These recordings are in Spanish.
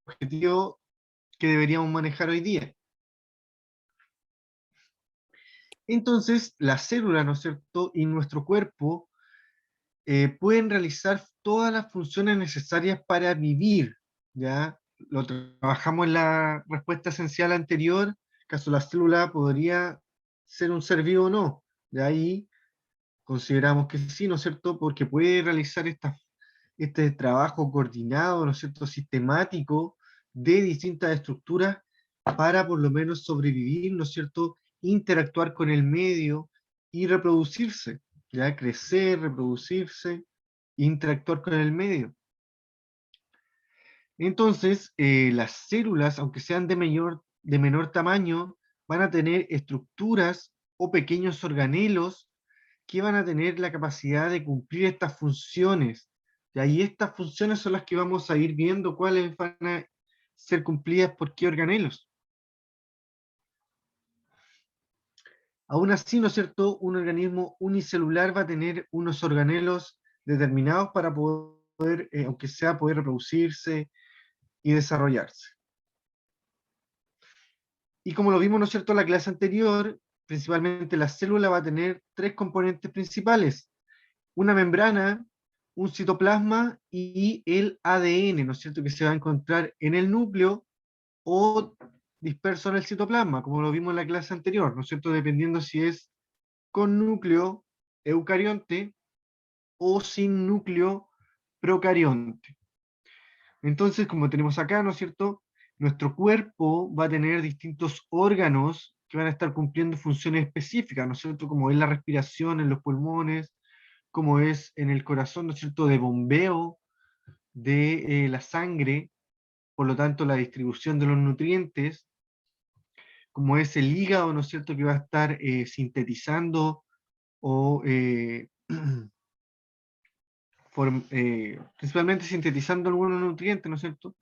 objetivo que deberíamos manejar hoy día. Entonces, las células, ¿no es cierto?, y nuestro cuerpo pueden realizar todas las funciones necesarias para vivir, ¿ya? Lo trabajamos en la respuesta esencial anterior, caso la célula podría ser un ser vivo o no. De ahí consideramos que sí, ¿no es cierto?, porque puede realizar este trabajo coordinado, ¿no es cierto?, sistemático de distintas estructuras para por lo menos sobrevivir, ¿no es cierto?, interactuar con el medio y reproducirse, ya crecer, reproducirse, interactuar con el medio. Entonces, las células, aunque sean de menor tamaño, van a tener estructuras o pequeños organelos que van a tener la capacidad de cumplir estas funciones. Y ahí estas funciones son las que vamos a ir viendo cuáles van a ser cumplidas por qué organelos. Aún así, ¿no es cierto? Un organismo unicelular va a tener unos organelos determinados para poder, aunque sea, poder reproducirse y desarrollarse. Y como lo vimos, ¿no es cierto?, en la clase anterior, principalmente la célula va a tener tres componentes principales: una membrana, un citoplasma y el ADN, ¿no es cierto?, que se va a encontrar en el núcleo o disperso en el citoplasma, como lo vimos en la clase anterior, ¿no es cierto?, dependiendo si es con núcleo eucarionte o sin núcleo procarionte. Entonces, como tenemos acá, ¿no es cierto?, nuestro cuerpo va a tener distintos órganos que van a estar cumpliendo funciones específicas, ¿no es cierto?, como es la respiración en los pulmones, como es en el corazón, ¿no es cierto?, de bombeo de la sangre, por lo tanto la distribución de los nutrientes, como es el hígado, ¿no es cierto?, que va a estar sintetizando o principalmente sintetizando algunos nutrientes, ¿no es cierto?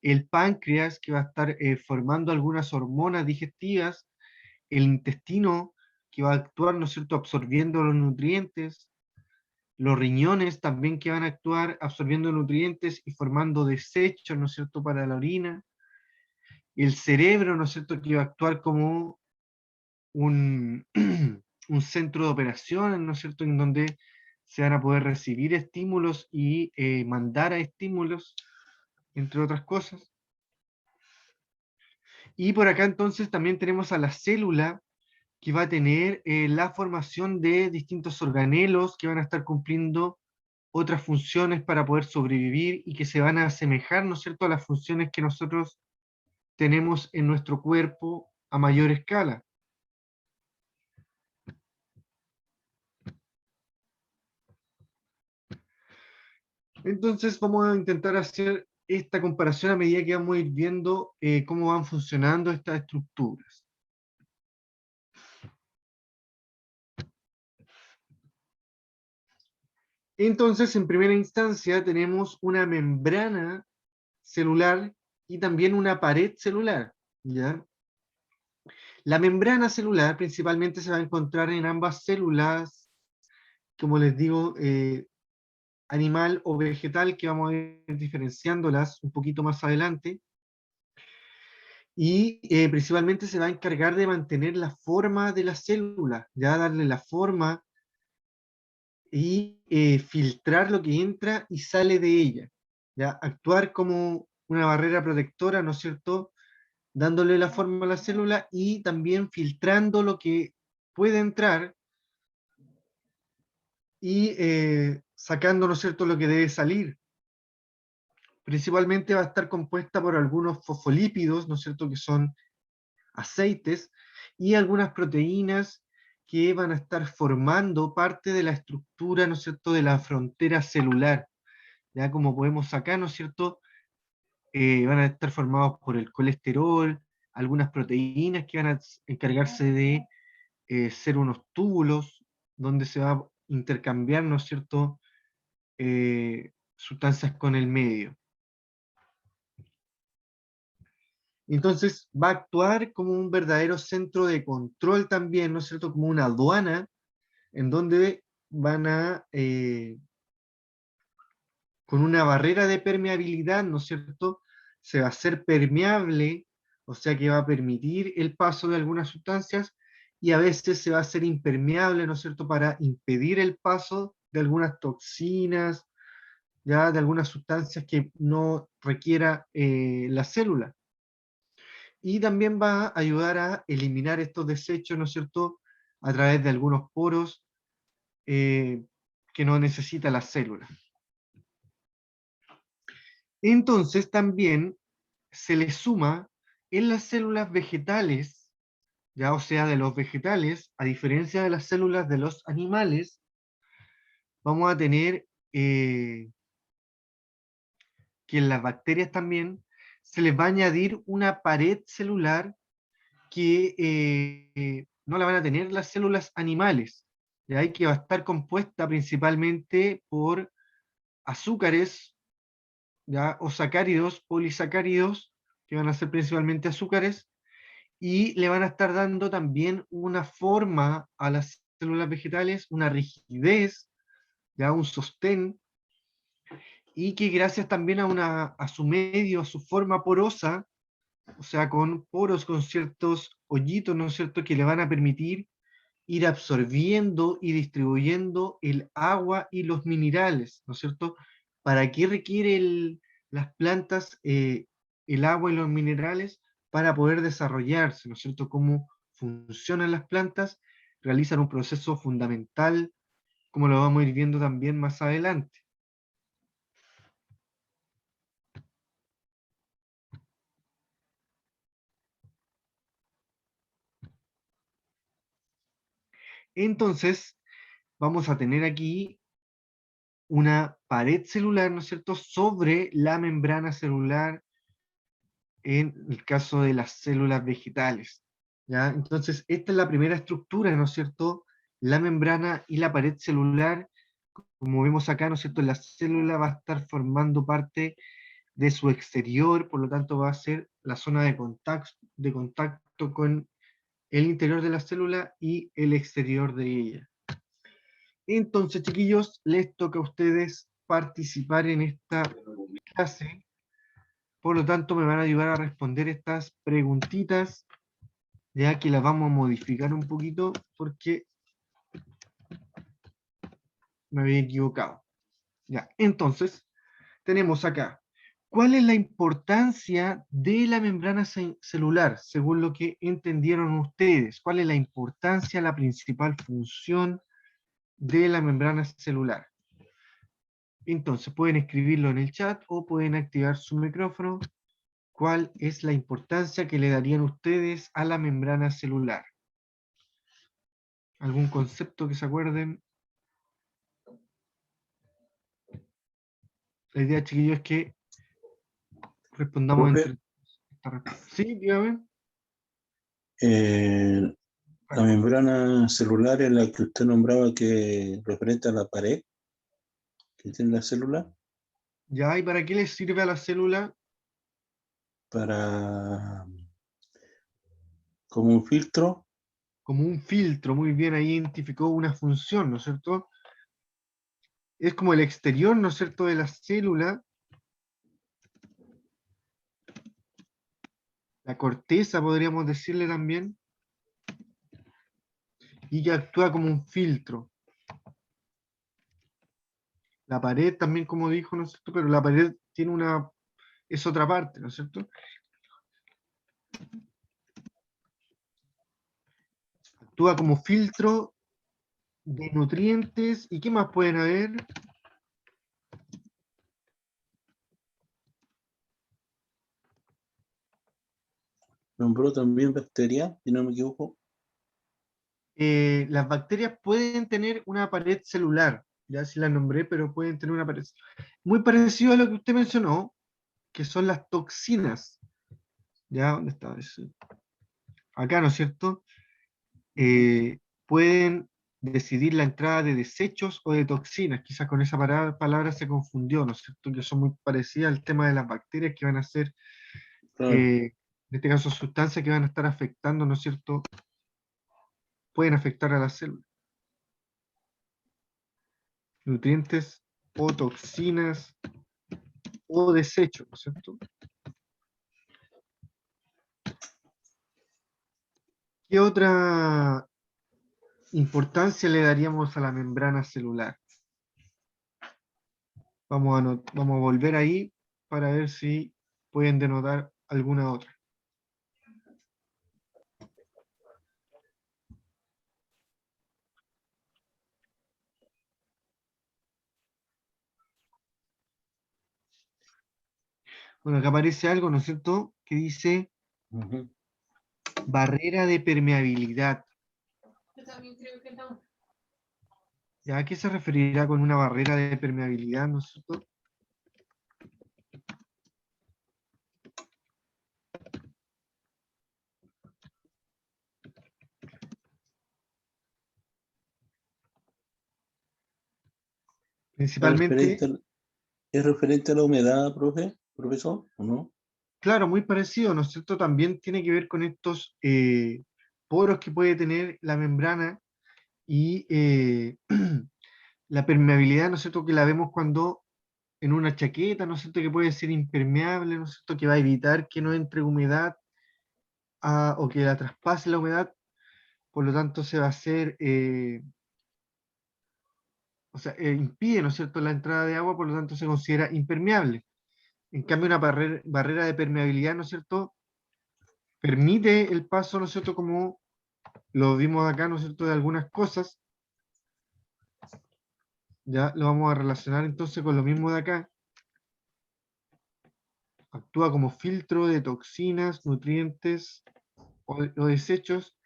El páncreas, que va a estar formando algunas hormonas digestivas, el intestino, que va a actuar, ¿no es cierto?, absorbiendo los nutrientes, los riñones también, que van a actuar absorbiendo nutrientes y formando desechos, ¿no es cierto?, para la orina, el cerebro, ¿no es cierto?, que va a actuar como un, un centro de operaciones, ¿no es cierto?, en donde se van a poder recibir estímulos y mandar a estímulos, entre otras cosas. Y por acá entonces también tenemos a la célula, que va a tener la formación de distintos organelos que van a estar cumpliendo otras funciones para poder sobrevivir y que se van a asemejar, ¿no es cierto?, a las funciones que nosotros tenemos en nuestro cuerpo a mayor escala. Entonces vamos a intentar hacer esta comparación a medida que vamos a ir viendo cómo van funcionando estas estructuras. Entonces, en primera instancia, tenemos una membrana celular y también una pared celular, ¿ya? La membrana celular principalmente se va a encontrar en ambas células, como les digo, animal o vegetal, que vamos a ir diferenciándolas un poquito más adelante, y principalmente se va a encargar de mantener la forma de la célula, ya darle la forma y filtrar lo que entra y sale de ella, ya actuar como una barrera protectora, ¿no es cierto?, dándole la forma a la célula y también filtrando lo que puede entrar y sacando, ¿no es cierto?, lo que debe salir. Principalmente va a estar compuesta por algunos fosfolípidos, ¿no es cierto?, que son aceites, y algunas proteínas que van a estar formando parte de la estructura, ¿no es cierto?, de la frontera celular. Ya como podemos acá, ¿no es cierto?, van a estar formados por el colesterol, algunas proteínas que van a encargarse de ser unos túbulos donde se va a intercambiar, ¿no es cierto?, sustancias con el medio. Entonces va a actuar como un verdadero centro de control también, ¿no es cierto?, como una aduana, en donde van a, con una barrera de permeabilidad, ¿no es cierto?, se va a hacer permeable, o sea que va a permitir el paso de algunas sustancias, y a veces se va a hacer impermeable, ¿no es cierto?, para impedir el paso de algunas toxinas, ya de algunas sustancias que no requiera la célula. Y también va a ayudar a eliminar estos desechos, ¿no es cierto?, a través de algunos poros eh, que no necesita la célula. Entonces también se le suma en las células vegetales, ya o sea, de los vegetales, a diferencia de las células de los animales, vamos a tener que en las bacterias también se les va a añadir una pared celular que no la van a tener las células animales, ¿ya? Y que va a estar compuesta principalmente por azúcares, ¿ya? O sacáridos, polisacáridos, que van a ser principalmente azúcares, y le van a estar dando también una forma a las células vegetales, una rigidez, ya un sostén, y que gracias también a su medio, a su forma porosa, o sea, con poros, con ciertos hoyitos, ¿no es cierto?, que le van a permitir ir absorbiendo y distribuyendo el agua y los minerales, ¿no es cierto? ¿Para qué requiere las plantas el agua y los minerales? Para poder desarrollarse, ¿no es cierto? Cómo funcionan las plantas, realizan un proceso fundamental, como lo vamos a ir viendo también más adelante. Entonces, vamos a tener aquí una pared celular, ¿no es cierto?, sobre la membrana celular en el caso de las células vegetales, ¿ya? Entonces, esta es la primera estructura, ¿no es cierto?, la membrana y la pared celular, como vemos acá, ¿no es cierto?, la célula va a estar formando parte de su exterior, por lo tanto va a ser la zona de contacto con el interior de la célula y el exterior de ella. Entonces, chiquillos, les toca a ustedes participar en esta clase, por lo tanto me van a ayudar a responder estas preguntitas, ya que las vamos a modificar un poquito porque me había equivocado. Ya, entonces, tenemos acá, ¿cuál es la importancia de la membrana celular, según lo que entendieron ustedes? ¿Cuál es la importancia, la principal función de la membrana celular? Entonces, pueden escribirlo en el chat o pueden activar su micrófono. ¿Cuál es la importancia que le darían ustedes a la membrana celular? ¿Algún concepto que se acuerden? La idea, chiquillos, es que respondamos Profe, entre... Sí, dígame. eh, la membrana celular es la que usted nombraba que referente a la pared que tiene la célula Ya, ¿y para qué les sirve a la célula? para como un filtro. Como un filtro, muy bien, ahí identificó una función, ¿no es cierto? Es como el exterior, ¿no es cierto?, de la célula, la corteza, podríamos decirle también, y que actúa como un filtro. La pared también, como dijo, ¿no es cierto?, pero la pared tiene es otra parte, ¿no es cierto? Actúa como filtro de nutrientes, ¿y qué más pueden haber? Nombró también bacterias, si no me equivoco. Las bacterias pueden tener una pared celular, ya sí la nombré, pero pueden tener una pared. Muy parecido a lo que usted mencionó, que son las toxinas. ¿Ya? ¿Dónde está eso? Acá, ¿no es cierto? Pueden decidir la entrada de desechos o de toxinas. Quizás con esa palabra se confundió, ¿no es cierto? Que son muy parecidas al tema de las bacterias que van a ser, Claro. en este caso, sustancias que van a estar afectando, ¿no es cierto? Pueden afectar a la célula. Nutrientes o toxinas o desechos, ¿no es cierto? ¿Qué otra importancia le daríamos a la membrana celular? Vamos a volver ahí para ver si pueden denotar alguna otra. Bueno, acá aparece algo, ¿no es cierto?, que dice Ujú. barrera de permeabilidad. Yo también creo que no. ¿Ya a qué se referirá con una barrera de permeabilidad, ¿no es cierto? ¿Es Principalmente, es referente a la humedad, profesor, o no? claro, muy parecido, ¿no es cierto? También tiene que ver con estos poros que puede tener la membrana y la permeabilidad, ¿no es cierto?, que la vemos cuando en una chaqueta, ¿no es cierto?, que puede ser impermeable, ¿no es cierto?, que va a evitar que no entre humedad o que la traspase la humedad, por lo tanto se va a hacer, o sea, impide, ¿no es cierto?, la entrada de agua, por lo tanto se considera impermeable. En cambio, una barrera de permeabilidad, ¿no es cierto?, permite el paso, ¿no es cierto?, como lo vimos acá, ¿no es cierto?, de algunas cosas. Ya lo vamos a relacionar entonces con lo mismo de acá. Actúa como filtro de toxinas, nutrientes o desechos,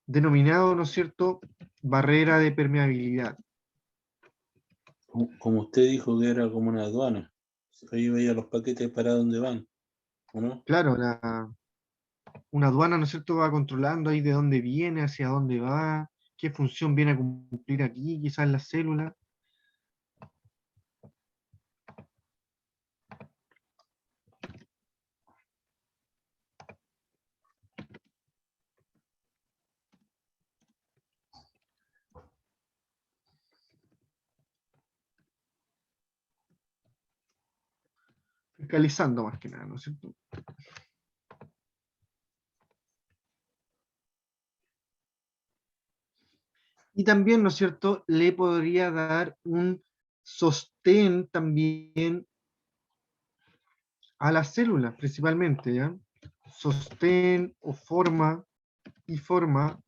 denominado, ¿no es cierto?, barrera de permeabilidad. Como usted dijo que era como una aduana. Ahí veía los paquetes para dónde van, ¿o no? Claro, una aduana, ¿no es cierto?, va controlando ahí de dónde viene, hacia dónde va, qué función viene a cumplir aquí, quizás en la célula. Fiscalizando más que nada, ¿no es cierto? Y también, ¿no es cierto?, le podría dar un sostén también a las células, principalmente, ¿ya? Sostén o forma y forma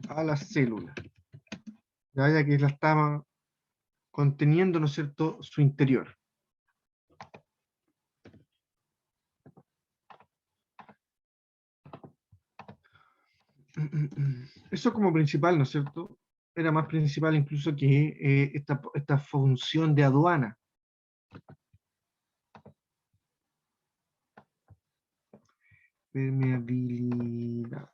a la célula, ya que la está conteniendo, ¿no es cierto?, su interior. Eso como principal, ¿no es cierto? Era más principal incluso que esta función de aduana. Permeabilidad.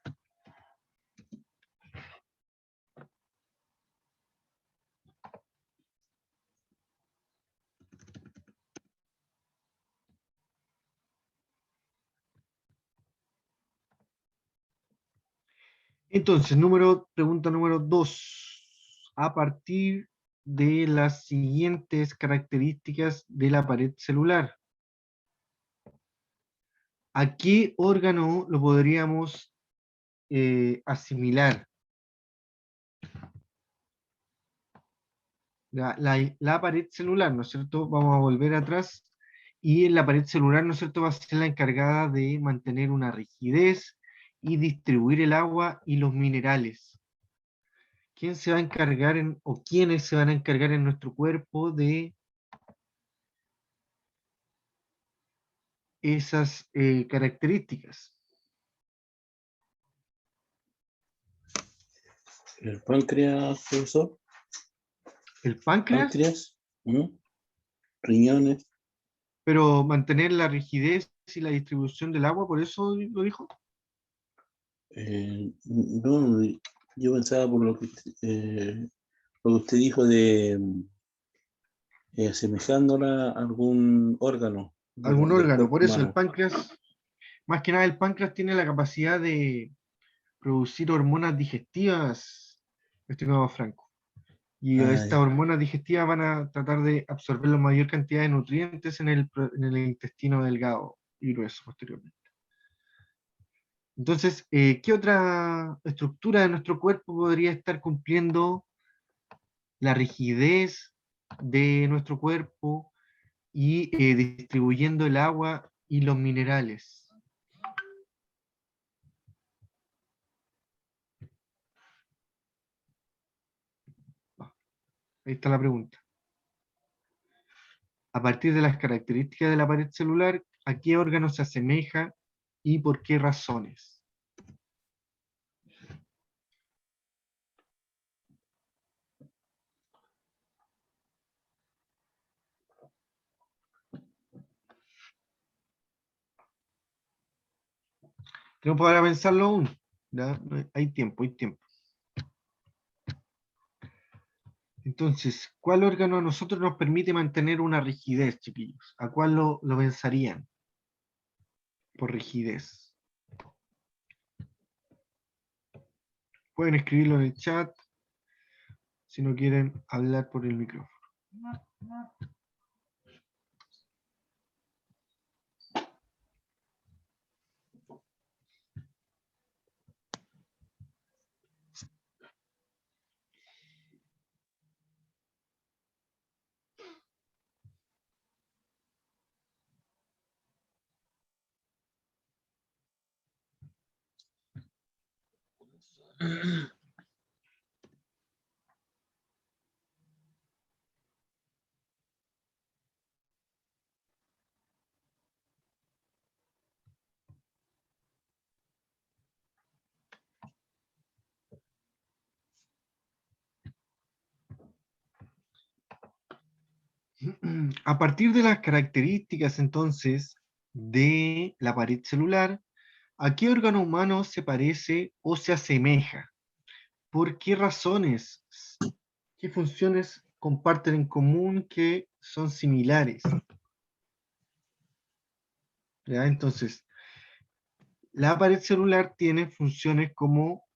Entonces, pregunta número 2. A partir de las siguientes características de la pared celular, ¿a qué órgano lo podríamos asimilar? La pared celular, ¿no es cierto? Vamos a volver atrás. Y en la pared celular, ¿no es cierto?, va a ser la encargada de mantener una rigidez y distribuir el agua y los minerales. ¿Quién se va a encargar o quiénes se van a encargar en nuestro cuerpo de esas características? El páncreas, profesor, El páncreas, páncreas, ¿mm? Riñones. pero mantener la rigidez y la distribución del agua, por eso lo dijo. No, yo pensaba por lo que usted dijo de asemejándola a algún órgano Algún del órgano, cuerpo por eso el humano. páncreas, más que nada el páncreas tiene la capacidad de producir hormonas digestivas, estimado Franco. Y Ah, estas ya. hormonas digestivas van a tratar de absorber la mayor cantidad de nutrientes en el intestino delgado y grueso posteriormente. Entonces, ¿qué otra estructura de nuestro cuerpo podría estar cumpliendo la rigidez de nuestro cuerpo y distribuyendo el agua y los minerales? Ahí está la pregunta. A partir de las características de la pared celular, ¿a qué órgano se asemeja y por qué razones? Tenemos para pensarlo aún. ¿Ya? Hay tiempo, hay tiempo. Entonces, ¿cuál órgano a nosotros nos permite mantener una rigidez, chiquillos? ¿A cuál lo pensarían por rigidez? Pueden escribirlo en el chat si no quieren hablar por el micrófono. A partir de las características entonces de la pared celular, ¿a qué órgano humano se parece o se asemeja? ¿Por qué razones? ¿Qué funciones comparten en común que son similares? ¿Ya? Entonces, la pared celular tiene funciones como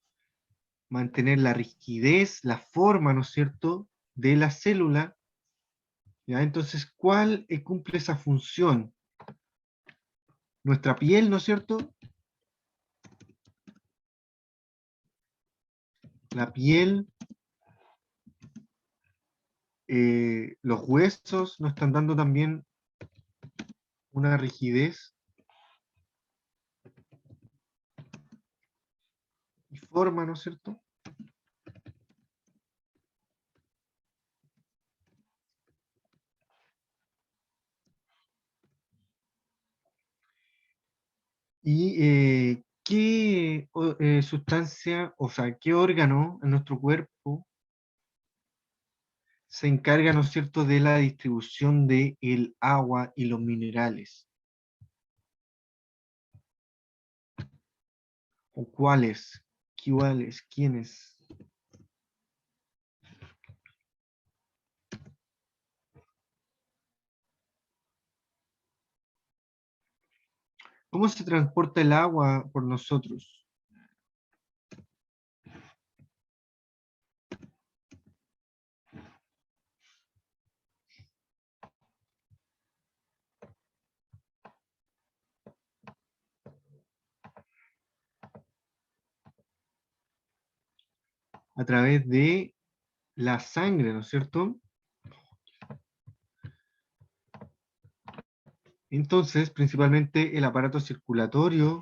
mantener la rigidez, la forma, ¿no es cierto?, de la célula. ¿Ya? Entonces, ¿cuál cumple esa función? Nuestra piel, ¿no es cierto? La piel, los huesos nos están dando también una rigidez y forma, ¿no es cierto? Y qué sustancia, o sea, qué órgano en nuestro cuerpo se encarga, ¿no es cierto?, de la distribución del agua y los minerales. ¿O cuáles? ¿Cuáles? ¿Quiénes? ¿Cómo se transporta el agua por nosotros? A través de la sangre, ¿no es cierto? Entonces, principalmente el aparato circulatorio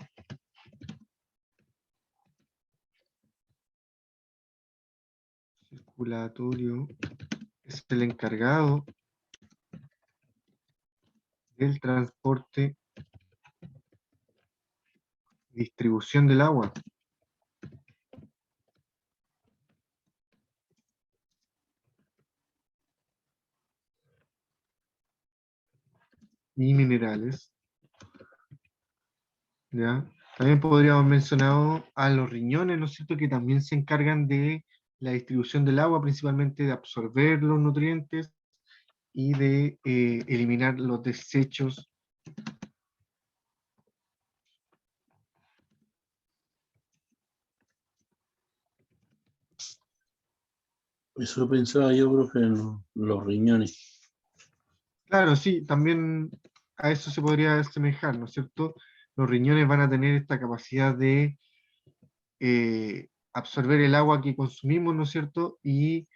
es el encargado del transporte y distribución del agua y minerales, ¿ya? También podríamos mencionar a los riñones, ¿no es cierto?, que también se encargan de la distribución del agua, principalmente de absorber los nutrientes y de eliminar los desechos. Eso pensaba yo, profe, en los riñones. Claro, sí, también a eso se podría asemejar, ¿no es cierto? Los riñones van a tener esta capacidad de absorber el agua que consumimos, ¿no es cierto? Y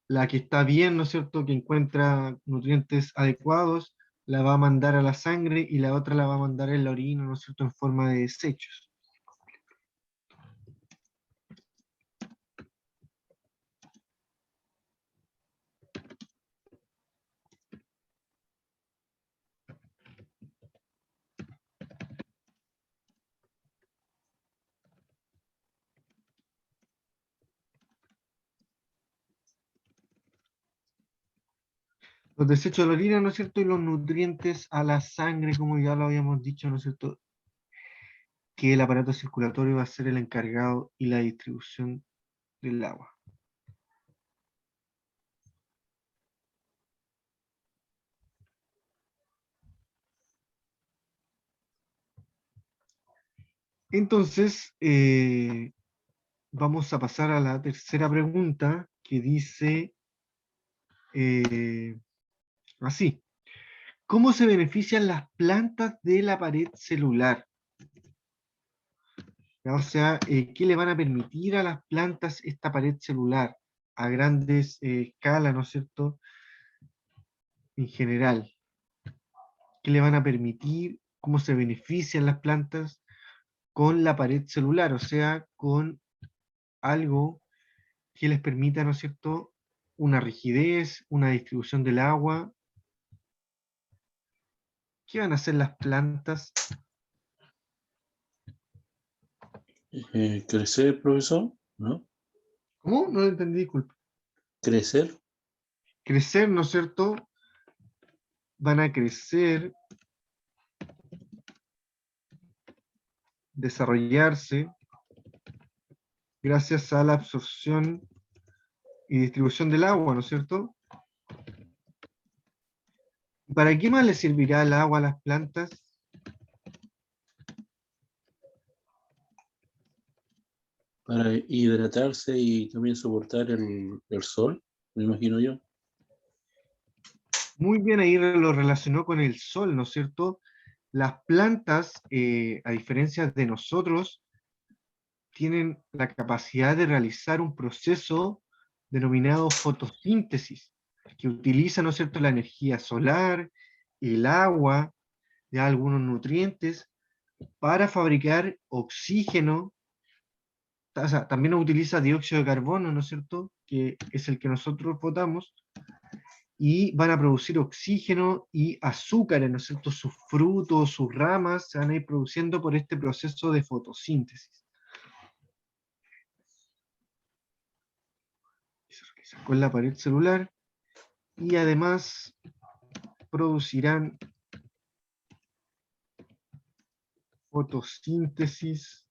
la que está bien, ¿no es cierto?, que encuentra nutrientes adecuados, la va a mandar a la sangre y la otra la va a mandar en la orina, ¿no es cierto?, en forma de desechos. Los desechos de la orina, ¿no es cierto?, y los nutrientes a la sangre, como ya lo habíamos dicho, ¿no es cierto?, que el aparato circulatorio va a ser el encargado y la distribución del agua. Entonces, vamos a pasar a la tercera pregunta, que dice así. ¿Cómo se benefician las plantas de la pared celular? O sea, ¿qué le van a permitir a las plantas esta pared celular a grandes escalas, ¿no es cierto? En general, ¿qué le van a permitir? ¿Cómo se benefician las plantas con la pared celular? O sea, con algo que les permita, ¿no es cierto?, una rigidez, una distribución del agua. ¿Qué van a hacer las plantas? Crecer, profesor, ¿no? ¿Cómo? No lo entendí, disculpe. Crecer. Crecer, ¿no es cierto? Van a crecer, desarrollarse, gracias a la absorción y distribución del agua, ¿no es cierto? ¿Para qué más le servirá el agua a las plantas? Para hidratarse y también soportar el sol, me imagino yo. Muy bien, ahí lo relacionó con el sol, ¿no es cierto? Las plantas, a diferencia de nosotros, tienen la capacidad de realizar un proceso denominado fotosíntesis, que utiliza, ¿no es cierto?, la energía solar, el agua, ya algunos nutrientes, para fabricar oxígeno. O sea, también utiliza dióxido de carbono, ¿no es cierto?, que es el que nosotros botamos, y van a producir oxígeno y azúcares, ¿no es cierto?, sus frutos, sus ramas se van a ir produciendo por este proceso de fotosíntesis. Con la pared celular, y además producirán fotosíntesis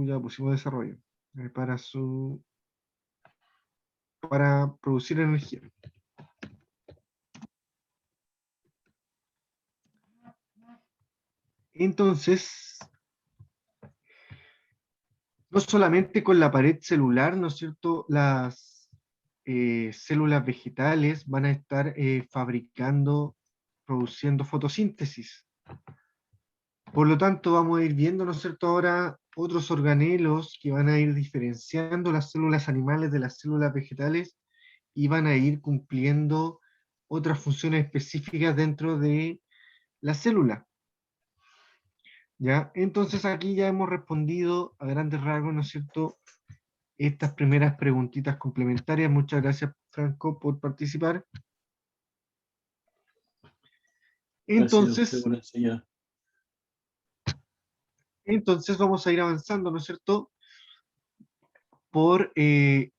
ya pusimos desarrollo, para producir energía. Entonces, no solamente con la pared celular, ¿no es cierto?, las células vegetales van a estar produciendo fotosíntesis. Por lo tanto, vamos a ir viendo, ¿no es cierto?, ahora otros organelos que van a ir diferenciando las células animales de las células vegetales y van a ir cumpliendo otras funciones específicas dentro de la célula. ¿Ya? Entonces aquí ya hemos respondido a grandes rasgos, ¿no es cierto?, estas primeras preguntitas complementarias. Muchas gracias, Franco, por participar. Gracias a usted Entonces, por enseñar. vamos a ir avanzando, ¿no es cierto?, por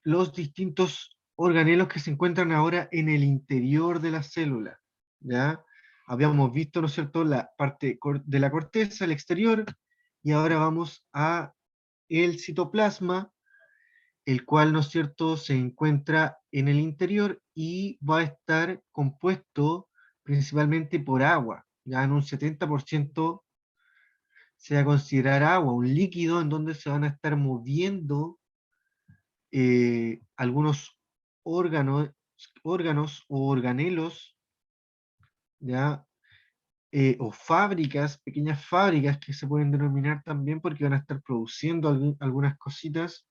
los distintos organelos que se encuentran ahora en el interior de la célula. ¿Ya? Habíamos visto, ¿no es cierto?, la parte de la corteza, el exterior, y ahora vamos a el citoplasma, el cual, ¿no es cierto?, se encuentra en el interior y va a estar compuesto principalmente por agua, ya en un 70% se va a considerar agua, un líquido en donde se van a estar moviendo algunos órganos o organelos, ¿ya? O fábricas, pequeñas fábricas que se pueden denominar también porque van a estar produciendo algunas cositas,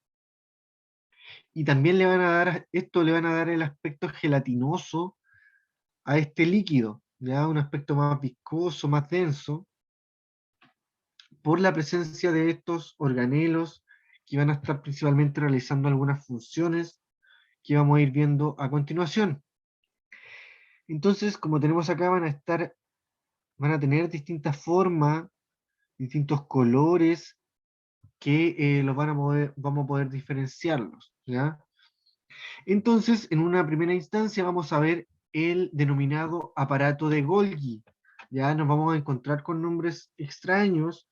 y también le van a dar, esto le van a dar el aspecto gelatinoso a este líquido, ya un aspecto más viscoso, más denso, por la presencia de estos organelos que van a estar principalmente realizando algunas funciones que vamos a ir viendo a continuación. Entonces, como tenemos acá, van a tener distintas formas, distintos colores, que vamos a poder diferenciarlos, ¿ya? Entonces, en una primera instancia vamos a ver el denominado aparato de Golgi. Ya nos vamos a encontrar con nombres extraños,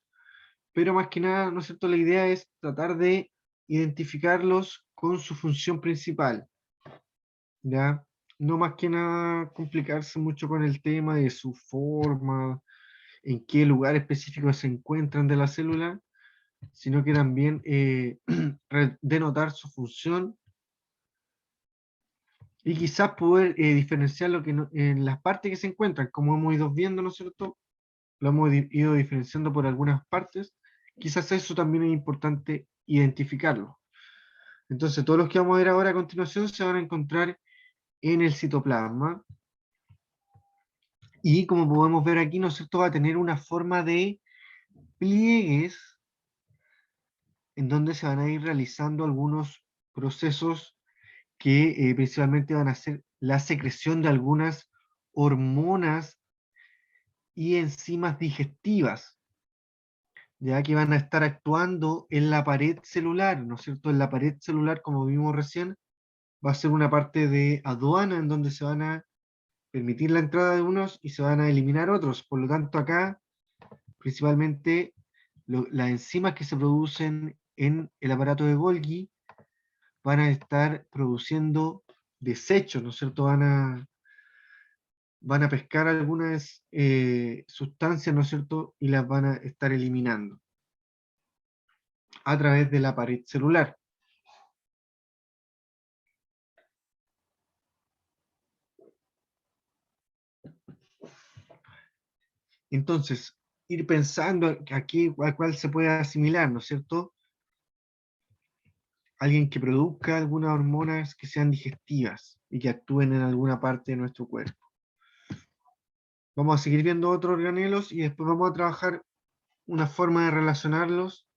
pero más que nada, ¿no es cierto? La idea es tratar de identificarlos con su función principal, ¿ya? No más que nada complicarse mucho con el tema de su forma, en qué lugar específico se encuentran de la célula, sino que también denotar su función y quizás poder diferenciar lo que en las partes que se encuentran, como hemos ido viendo, ¿no es cierto? Lo hemos ido diferenciando por algunas partes, quizás eso también es importante identificarlo. Entonces, todos los que vamos a ver ahora a continuación se van a encontrar en el citoplasma, y como podemos ver aquí, ¿no es cierto?, va a tener una forma de pliegues en donde se van a ir realizando algunos procesos que principalmente van a ser la secreción de algunas hormonas y enzimas digestivas, ya que van a estar actuando en la pared celular, ¿no es cierto? En la pared celular, como vimos recién, va a ser una parte de aduana en donde se van a permitir la entrada de unos y se van a eliminar otros. Por lo tanto, acá, principalmente, las enzimas que se producen en el aparato de Golgi van a estar produciendo desechos, ¿no es cierto? Van a pescar algunas sustancias, ¿no es cierto? Y las van a estar eliminando a través de la pared celular. Entonces, ir pensando aquí a cuál se puede asimilar, ¿no es cierto? Alguien que produzca algunas hormonas que sean digestivas y que actúen en alguna parte de nuestro cuerpo. Vamos a seguir viendo otros organelos y después vamos a trabajar una forma de relacionarlos,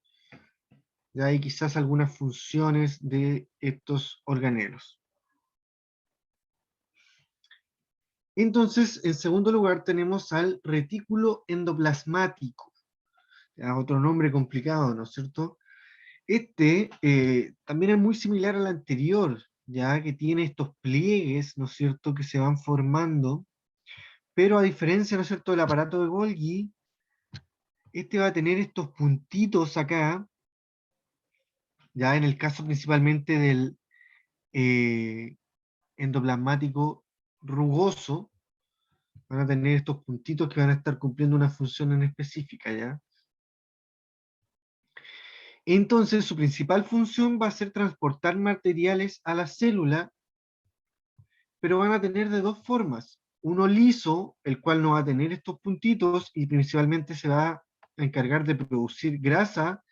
ya hay quizás algunas funciones de estos organelos. Entonces, en segundo lugar, tenemos al retículo endoplasmático, ya, otro nombre complicado, ¿no es cierto? Este también es muy similar al anterior, ya que tiene estos pliegues, ¿no es cierto?, que se van formando, pero a diferencia, ¿no es cierto?, del aparato de Golgi, este va a tener estos puntitos acá, ya en el caso principalmente del endoplasmático rugoso, van a tener estos puntitos que van a estar cumpliendo una función en específica, ¿ya? Entonces, su principal función va a ser transportar materiales a la célula, pero van a tener de dos formas. Uno liso, el cual no va a tener estos puntitos y principalmente se va a encargar de producir grasa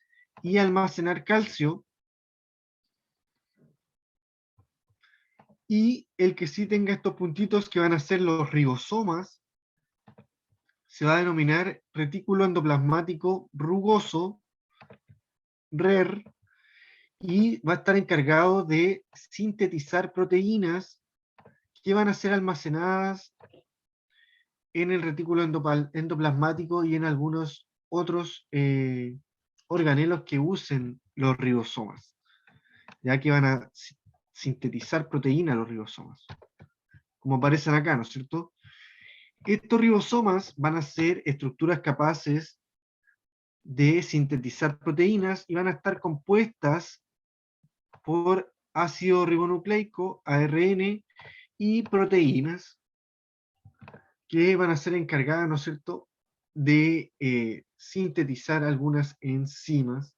y almacenar calcio. Y el que sí tenga estos puntitos, que van a ser los ribosomas, se va a denominar retículo endoplasmático rugoso, RER, y va a estar encargado de sintetizar proteínas que van a ser almacenadas en el retículo endoplasmático y en algunos otros organelos que usen los ribosomas, ya que van a sintetizar proteínas los ribosomas, como aparecen acá, ¿no es cierto? Estos ribosomas van a ser estructuras capaces de sintetizar proteínas y van a estar compuestas por ácido ribonucleico, ARN, y proteínas que van a ser encargadas, ¿no es cierto?, de sintetizar algunas enzimas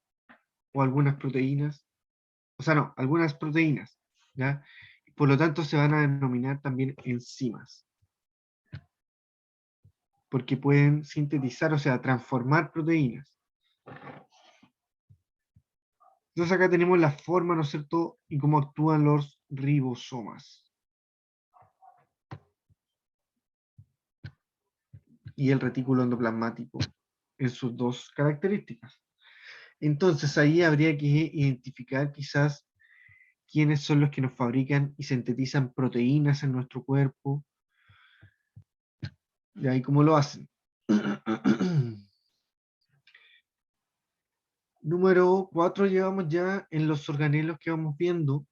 o algunas proteínas, o sea, no, algunas proteínas, ¿ya? Por lo tanto, se van a denominar también enzimas, porque pueden sintetizar, o sea, transformar proteínas. Entonces acá tenemos la forma, ¿no es cierto?, y cómo actúan los ribosomas. Y el retículo endoplasmático en sus dos características. Entonces ahí habría que identificar quizás quiénes son los que nos fabrican y sintetizan proteínas en nuestro cuerpo, y ahí cómo lo hacen. Número 4 llevamos ya en los organelos que vamos viendo,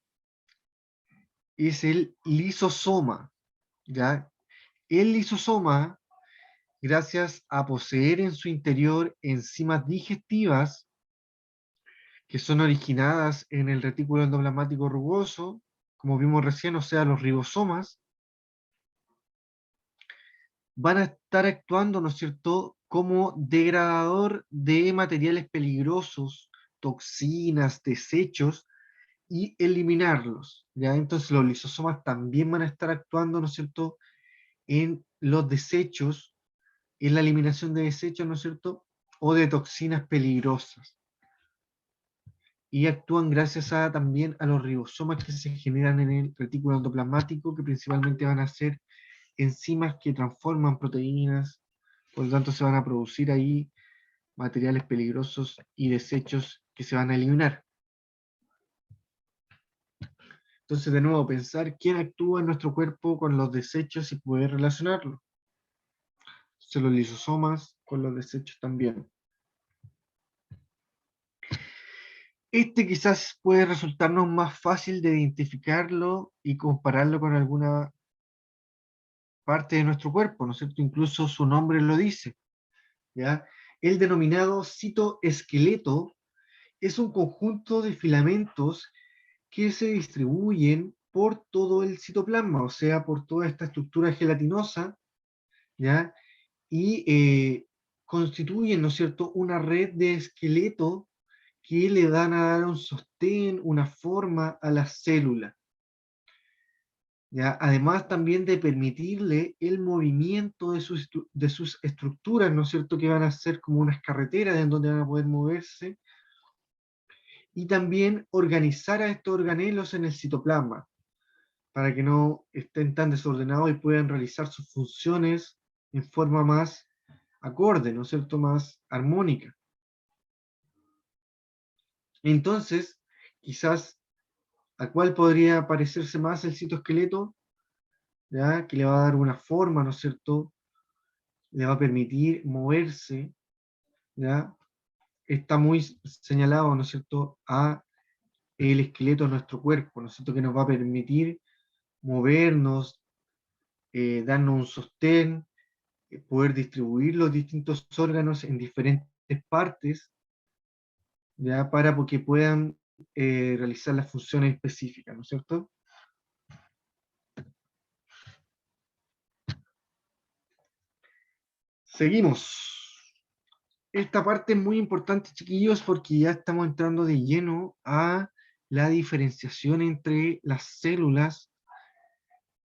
es el lisosoma, ¿ya? El lisosoma, gracias a poseer en su interior enzimas digestivas que son originadas en el retículo endoplasmático rugoso, como vimos recién, o sea, los ribosomas, van a estar actuando, ¿no es cierto?, como degradador de materiales peligrosos, toxinas, desechos, y eliminarlos, ¿ya? Entonces los lisosomas también van a estar actuando, ¿no es cierto?, en los desechos, en la eliminación de desechos, ¿no es cierto?, o de toxinas peligrosas. Y actúan gracias también a los ribosomas que se generan en el retículo endoplasmático, que principalmente van a ser enzimas que transforman proteínas, por lo tanto se van a producir ahí materiales peligrosos y desechos que se van a eliminar. Entonces, de nuevo, pensar quién actúa en nuestro cuerpo con los desechos y poder relacionarlo. Entonces, los lisosomas con los desechos también. Este quizás puede resultarnos más fácil de identificarlo y compararlo con alguna parte de nuestro cuerpo, ¿no es cierto? Incluso su nombre lo dice, ¿ya? El denominado citoesqueleto es un conjunto de filamentos que se distribuyen por todo el citoplasma, o sea, por toda esta estructura gelatinosa, ¿ya? Y constituyen, ¿no es cierto?, una red de esqueleto que le dan a dar un sostén, una forma a la célula, ¿ya? Además también de permitirle el movimiento de sus estructuras, ¿no es cierto?, que van a ser como unas carreteras en donde van a poder moverse, y también organizar a estos organelos en el citoplasma, para que no estén tan desordenados y puedan realizar sus funciones en forma más acorde, ¿no es cierto?, más armónica. Entonces, quizás, ¿a cuál podría parecerse más el citoesqueleto? ¿Ya? Que le va a dar una forma, ¿no es cierto?, le va a permitir moverse, ¿ya? Está muy señalado, ¿no es cierto?, a el esqueleto de nuestro cuerpo, ¿no es cierto?, que nos va a permitir movernos, darnos un sostén, poder distribuir los distintos órganos en diferentes partes, ya para que puedan realizar las funciones específicas, ¿no es cierto? Seguimos. Esta parte es muy importante, chiquillos, porque ya estamos entrando de lleno a la diferenciación entre las células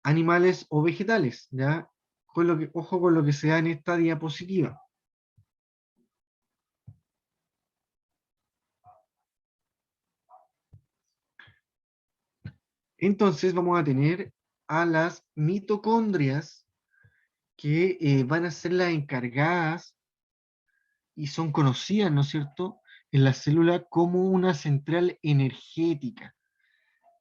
animales o vegetales, ¿ya? Ojo con lo que se da en esta diapositiva. Entonces vamos a tener a las mitocondrias que van a ser las encargadas y son conocidas, ¿no es cierto?, en la célula como una central energética,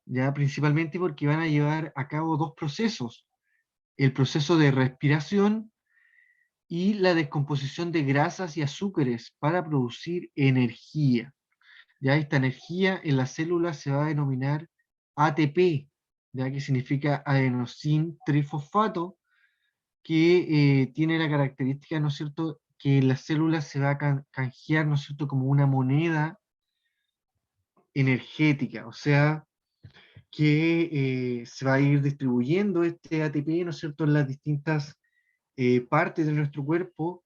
ya principalmente porque van a llevar a cabo dos procesos: el proceso de respiración y la descomposición de grasas y azúcares para producir energía. Ya esta energía en la célula se va a denominar ATP, ya que significa adenosín trifosfato, que tiene la característica, ¿no es cierto?, que en las células se va a canjear, ¿no es cierto?, como una moneda energética, o sea, que se va a ir distribuyendo este ATP, ¿no es cierto?, en las distintas partes de nuestro cuerpo,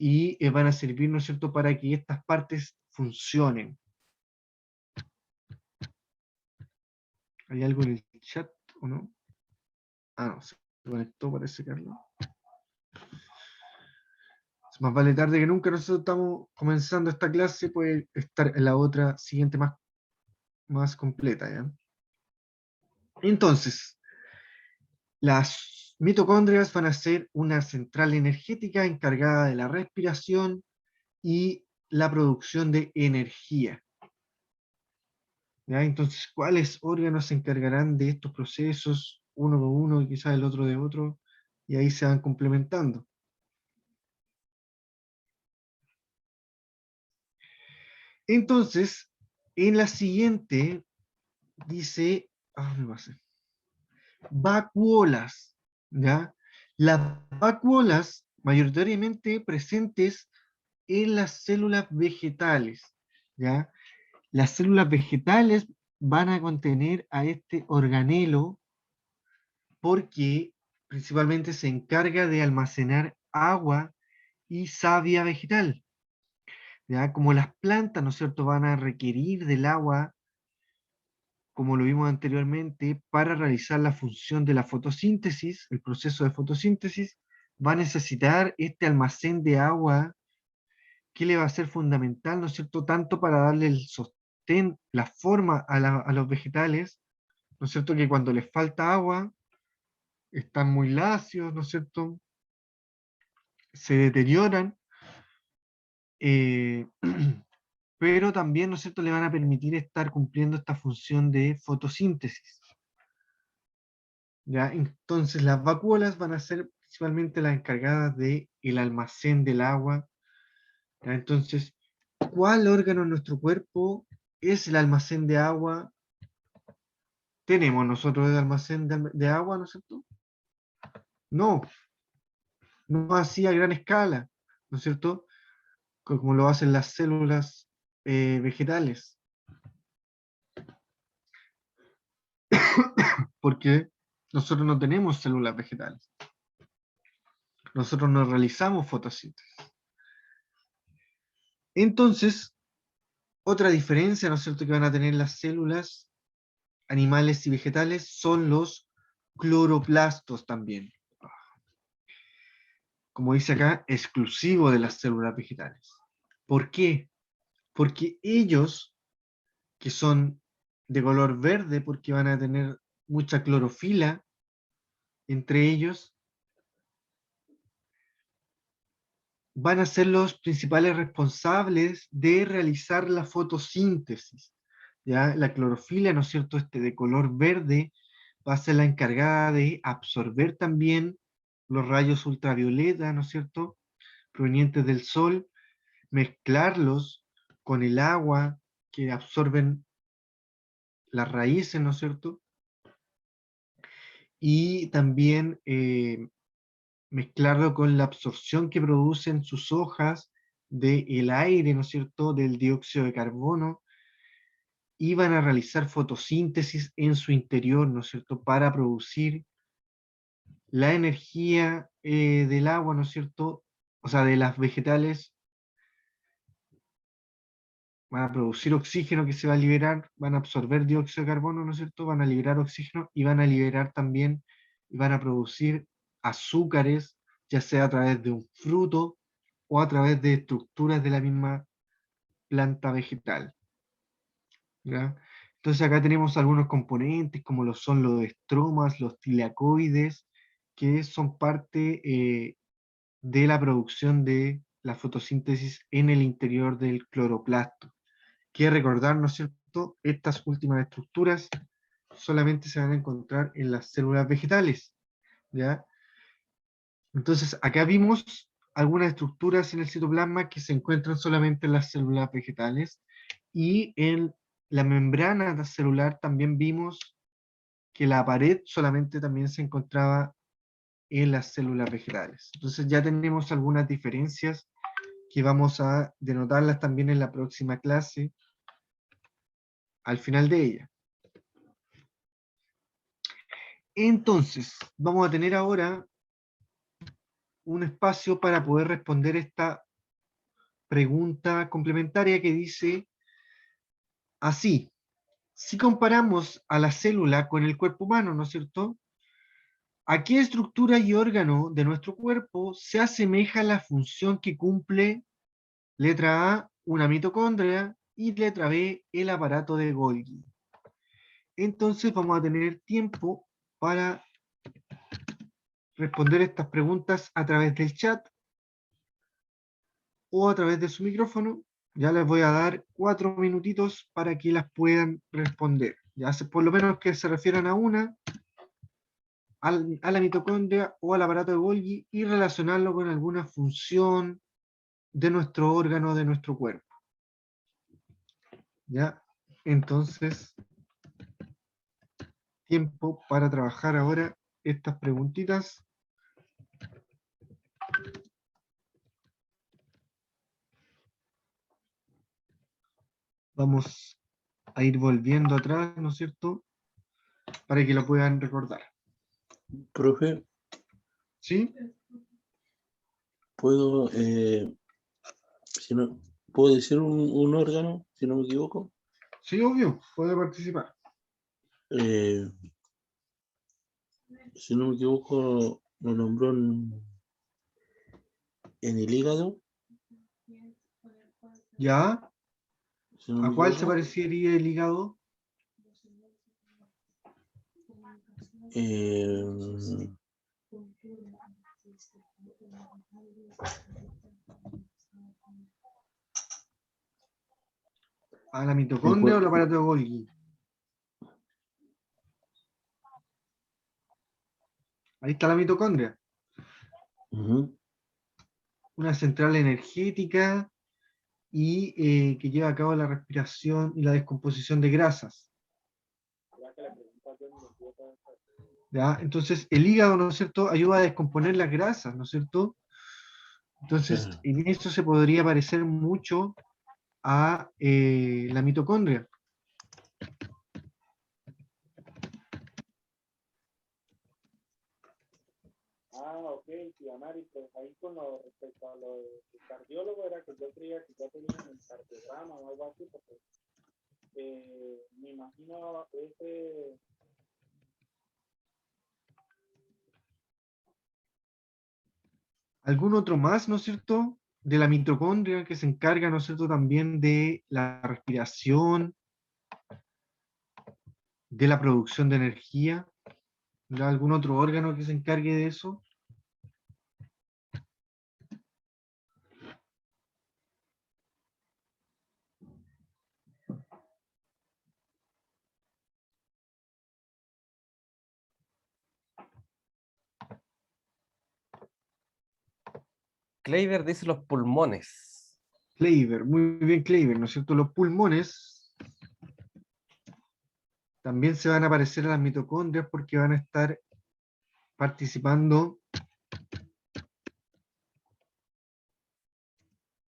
y van a servir, ¿no es cierto?, para que estas partes funcionen. ¿Hay algo en el chat o no? Ah, no, se conectó, parece, Carlos. Más vale tarde que nunca. Nosotros estamos comenzando esta clase, puede estar en la otra siguiente más completa, ¿ya? Entonces, las mitocondrias van a ser una central energética encargada de la respiración y la producción de energía. ¿Ya? Entonces, ¿cuáles órganos se encargarán de estos procesos? Uno con uno y quizás el otro de otro, y ahí se van complementando. Entonces, en la siguiente dice, me va a hacer, vacuolas, ¿ya? Las vacuolas mayoritariamente presentes en las células vegetales, ¿ya? Las células vegetales van a contener a este organelo porque principalmente se encarga de almacenar agua y savia vegetal, ¿ya? Como las plantas, ¿no es cierto?, van a requerir del agua, como lo vimos anteriormente, para realizar la función de la fotosíntesis, el proceso de fotosíntesis, va a necesitar este almacén de agua que le va a ser fundamental, ¿no es cierto?, tanto para darle el sostén, la forma a los vegetales, ¿no es cierto?, que cuando les falta agua, están muy lacios, ¿no es cierto?, se deterioran, eh, pero también, ¿no es cierto?, le van a permitir estar cumpliendo esta función de fotosíntesis. ¿Ya? Entonces las vacuolas van a ser principalmente las encargadas del almacén del agua. ¿Ya? Entonces, ¿cuál órgano en nuestro cuerpo es el almacén de agua? ¿Tenemos nosotros el almacén de agua, no es cierto? No, no así a gran escala, ¿no es cierto?, como lo hacen las células vegetales. Porque nosotros no tenemos células vegetales. Nosotros no realizamos fotosíntesis. Entonces, otra diferencia, ¿no es cierto?, que van a tener las células animales y vegetales son los cloroplastos también. Como dice acá, exclusivo de las células vegetales. ¿Por qué? Porque ellos, que son de color verde, porque van a tener mucha clorofila entre ellos, van a ser los principales responsables de realizar la fotosíntesis. ¿Ya? La clorofila, ¿no es cierto?, de color verde, va a ser la encargada de absorber también los rayos ultravioleta, ¿no es cierto?, provenientes del sol, mezclarlos con el agua que absorben las raíces, ¿no es cierto?, y también mezclarlo con la absorción que producen sus hojas del aire, ¿no es cierto?, del dióxido de carbono, y van a realizar fotosíntesis en su interior, ¿no es cierto?, para producir la energía del agua, ¿no es cierto?, o sea, de las vegetales. Van a producir oxígeno que se va a liberar, van a absorber dióxido de carbono, ¿no es cierto?, van a liberar oxígeno y van a liberar también, y van a producir azúcares, ya sea a través de un fruto o a través de estructuras de la misma planta vegetal. ¿Ya? Entonces acá tenemos algunos componentes como lo son los estromas, los tilacoides, que son parte de la producción de la fotosíntesis en el interior del cloroplasto. Que recordar, ¿no es cierto?, estas últimas estructuras solamente se van a encontrar en las células vegetales, ¿ya? Entonces, acá vimos algunas estructuras en el citoplasma que se encuentran solamente en las células vegetales, y en la membrana celular también vimos que la pared solamente también se encontraba en las células vegetales. Entonces ya tenemos algunas diferencias que vamos a denotarlas también en la próxima clase, al final de ella. Entonces, vamos a tener ahora un espacio para poder responder esta pregunta complementaria que dice así: si comparamos a la célula con el cuerpo humano, ¿no es cierto? ¿A qué estructura y órgano de nuestro cuerpo se asemeja la función que cumple, letra A, una mitocondria, y letra B, el aparato de Golgi? Entonces vamos a tener tiempo para responder estas preguntas a través del chat o a través de su micrófono. Ya les voy a dar 4 minutitos para que las puedan responder. Ya por lo menos que se refieran a una, a la mitocondria o al aparato de Golgi, y relacionarlo con alguna función de nuestro órgano, de nuestro cuerpo. ¿Ya? Entonces, tiempo para trabajar ahora estas preguntitas. Vamos a ir volviendo atrás, ¿no es cierto? Para que lo puedan recordar. Profe, ¿Sí? ¿puedo, si no, ¿puedo decir un órgano, si no me equivoco? Sí, obvio, puede participar. Eh, si no me equivoco, lo nombró en el hígado. ¿Ya? Si no ¿A me cuál se equivoco. parecería el hígado? ¿A la mitocondria o al aparato de Golgi? Ahí está la mitocondria. Una central energética y que lleva a cabo la respiración y la descomposición de grasas. ¿Ya? Entonces, el hígado, ¿no es cierto?, ayuda a descomponer las grasas, ¿no es cierto? Entonces, Claro. en eso se podría parecer mucho a la mitocondria. Ok, sí, Amari, pues ahí con lo respecto a lo del cardiólogo era que yo creía que ya tenían el cardiograma o algo así, porque me imagino ese... ¿Algún otro más, ¿no es cierto?, de la mitocondria que se encarga, ¿no es cierto?, también de la respiración, de la producción de energía. ¿Habrá algún otro órgano que se encargue de eso? Kleiber dice los pulmones. Kleiber, muy bien Kleiber, ¿no es cierto? Los pulmones también se van a parecer a las mitocondrias porque van a estar participando,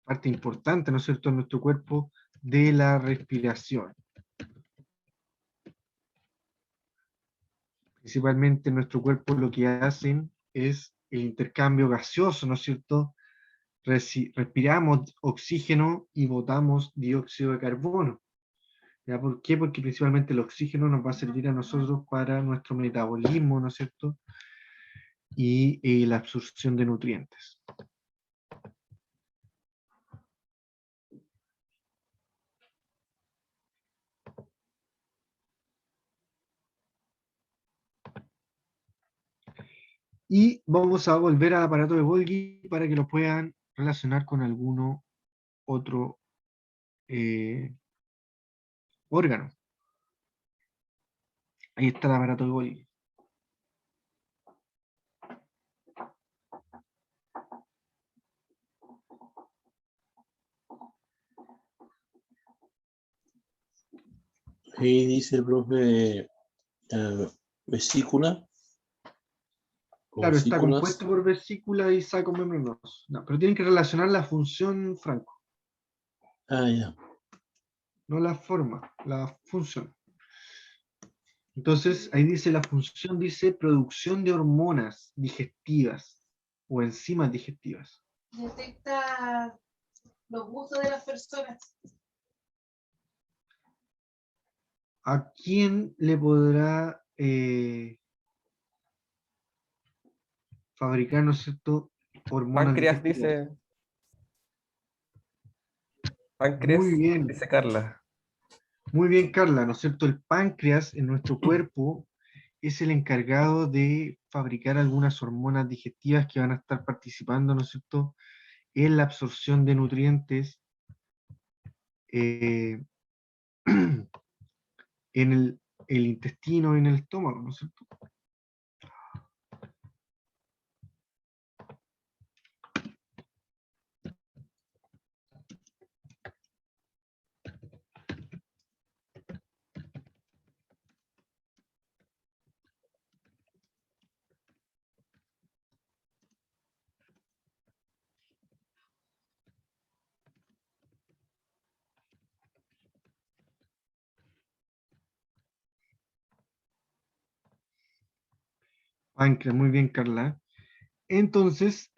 parte importante, ¿no es cierto?, en nuestro cuerpo, de la respiración. Principalmente en nuestro cuerpo lo que hacen es el intercambio gaseoso, ¿no es cierto? Respiramos oxígeno y botamos dióxido de carbono. ¿Ya? ¿Por qué? Porque principalmente el oxígeno nos va a servir a nosotros para nuestro metabolismo, ¿no es cierto?, y la absorción de nutrientes. Y vamos a volver al aparato de Golgi para que lo puedan relacionar con alguno otro órgano. Ahí está el aparato de Golgi. Ahí dice el profe vesícula. Claro, está Vesículas. compuesto por vesícula y saco membranoso. No, pero tienen que relacionar la función, Franco. Ya. No la forma, la función. Entonces, ahí dice la función, dice producción de hormonas digestivas o enzimas digestivas. Detecta los gustos de las personas. ¿A quién le podrá fabricar, ¿no es cierto?, hormonas Páncreas digestivas? dice. Páncreas Muy bien, dice Carla. muy bien, Carla, ¿no es cierto? El páncreas en nuestro cuerpo es el encargado de fabricar algunas hormonas digestivas que van a estar participando, ¿no es cierto?, en la absorción de nutrientes eh, en el intestino, en el estómago, ¿no es cierto? Páncreas, muy bien, Carla. Entonces,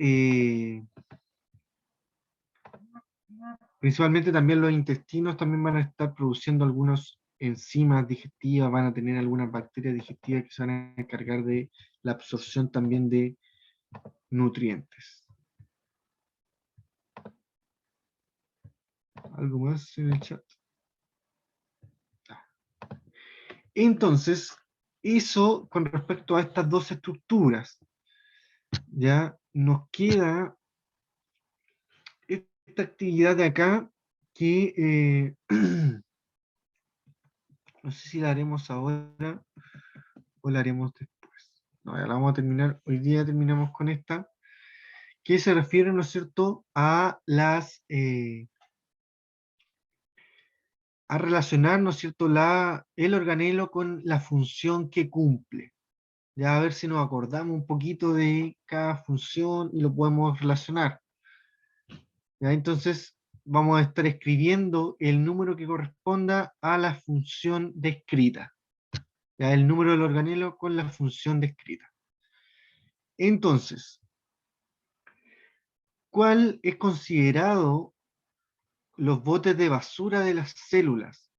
principalmente también los intestinos también van a estar produciendo algunas enzimas digestivas, van a tener algunas bacterias digestivas que se van a encargar de la absorción también de nutrientes. ¿Algo más en el chat? Entonces, eso con respecto a estas dos estructuras. Ya nos queda esta actividad de acá que no sé si la haremos ahora o la haremos después. No, ya la vamos a terminar, hoy día terminamos con esta, que se refiere, ¿no es cierto?, a las a relacionar, ¿no es cierto?, el organelo con la función que cumple. Ya a ver si nos acordamos un poquito de cada función y lo podemos relacionar. ¿Ya? Entonces vamos a estar escribiendo el número que corresponda a la función descrita. ¿Ya? El número del organelo con la función descrita. Entonces, ¿cuál es considerado los botes de basura de las células?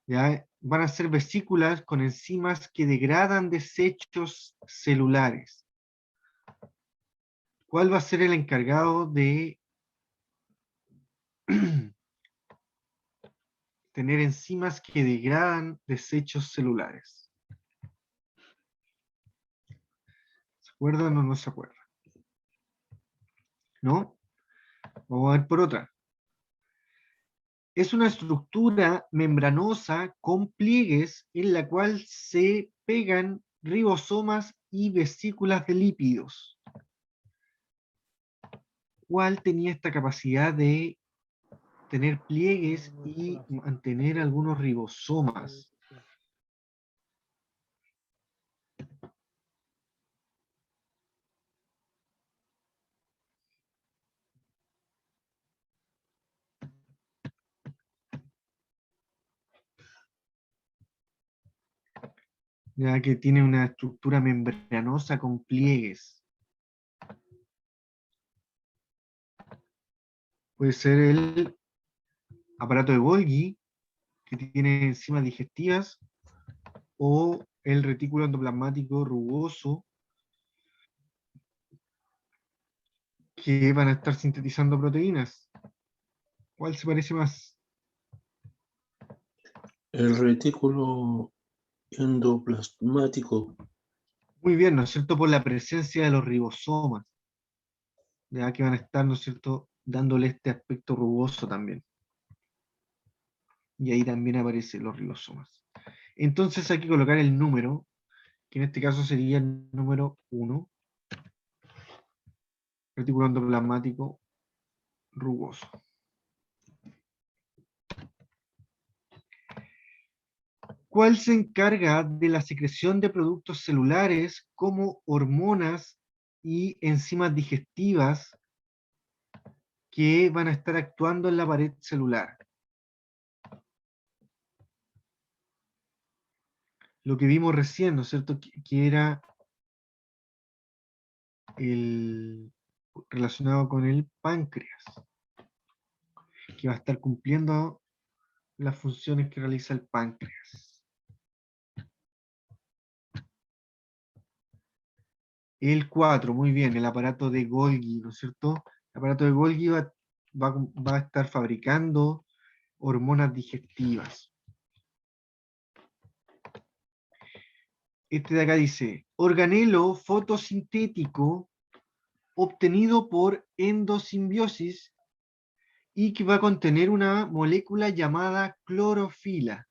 ¿Ya? Van a ser vesículas con enzimas que degradan desechos celulares. ¿Cuál va a ser el encargado de tener enzimas que degradan desechos celulares? ¿Se acuerdan o no se acuerdan? ¿No? Vamos a ver por otra. Es una estructura membranosa con pliegues en la cual se pegan ribosomas y vesículas de lípidos. ¿Cuál tenía esta capacidad de tener pliegues y mantener algunos ribosomas? Ya que tiene una estructura membranosa con pliegues. Puede ser el aparato de Golgi, que tiene enzimas digestivas, o el retículo endoplasmático rugoso, que van a estar sintetizando proteínas. ¿Cuál se parece más? El retículo endoplasmático. Muy bien, ¿no es cierto? Por la presencia de los ribosomas, ya que van a estar, ¿no es cierto?, dándole este aspecto rugoso también. Y ahí también aparecen los ribosomas. Entonces hay que colocar el número, que en este caso sería el número 1, retículo endoplasmático rugoso. ¿Cuál se encarga de la secreción de productos celulares como hormonas y enzimas digestivas que van a estar actuando en la pared celular? Lo que vimos recién, ¿no es cierto?, que era relacionado con el páncreas. que va a estar cumpliendo las funciones que realiza el páncreas. El 4, muy bien, el aparato de Golgi, ¿no es cierto? El aparato de Golgi va a estar fabricando hormonas digestivas. Este de acá dice, organelo fotosintético obtenido por endosimbiosis y que va a contener una molécula llamada clorofila,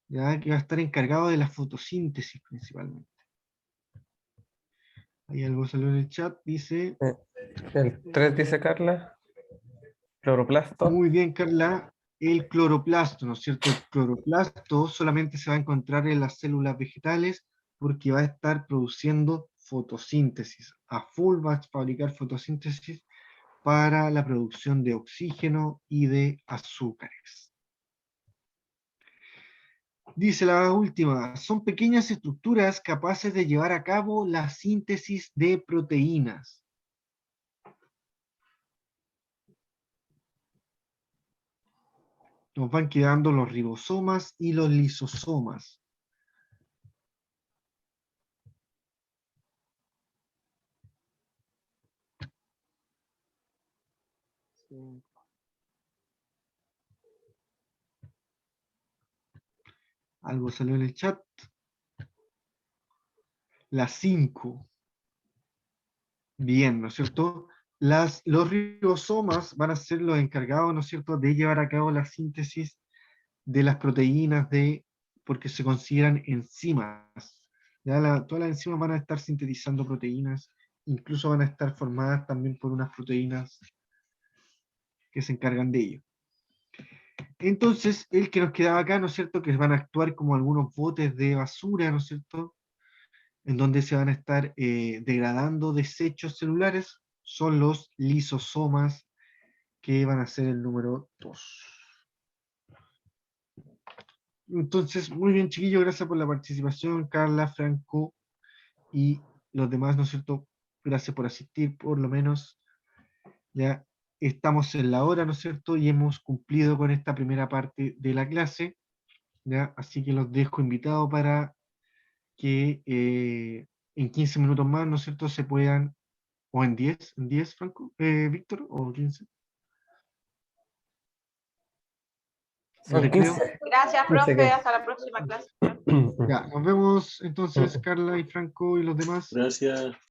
¿ya? Que va a estar encargado de la fotosíntesis principalmente. Ahí algo salió en el chat, dice, El 3 dice Carla. Cloroplasto. muy bien Carla, el cloroplasto, ¿no es cierto? El cloroplasto solamente se va a encontrar en las células vegetales porque va a estar produciendo fotosíntesis. A full va a fabricar fotosíntesis para la producción de oxígeno y de azúcares. Dice la última, son pequeñas estructuras capaces de llevar a cabo la síntesis de proteínas. Nos van quedando los ribosomas y los lisosomas. Algo salió en el chat. Las 5. Bien, ¿no es cierto? Los ribosomas van a ser los encargados, ¿no es cierto?, de llevar a cabo la síntesis de las proteínas porque se consideran enzimas. Ya todas las enzimas van a estar sintetizando proteínas, incluso van a estar formadas también por unas proteínas que se encargan de ello. Entonces, el que nos quedaba acá, ¿no es cierto?, que van a actuar como algunos botes de basura, ¿no es cierto?, en donde se van a estar degradando desechos celulares, son los lisosomas, que van a ser el número 2. Entonces, muy bien, chiquillos, gracias por la participación, Carla, Franco y los demás, ¿no es cierto? Gracias por asistir, por lo menos. Ya estamos en la hora, ¿no es cierto? Y hemos cumplido con esta primera parte de la clase, ¿ya? Así que los dejo invitados para que en 15 minutos más, ¿no es cierto?, se puedan, o en 10, Franco, Víctor, o 15. Son Recreo. 15. Gracias, profe. Hasta la próxima clase. Ya, nos vemos entonces, Carla y Franco y los demás. Gracias.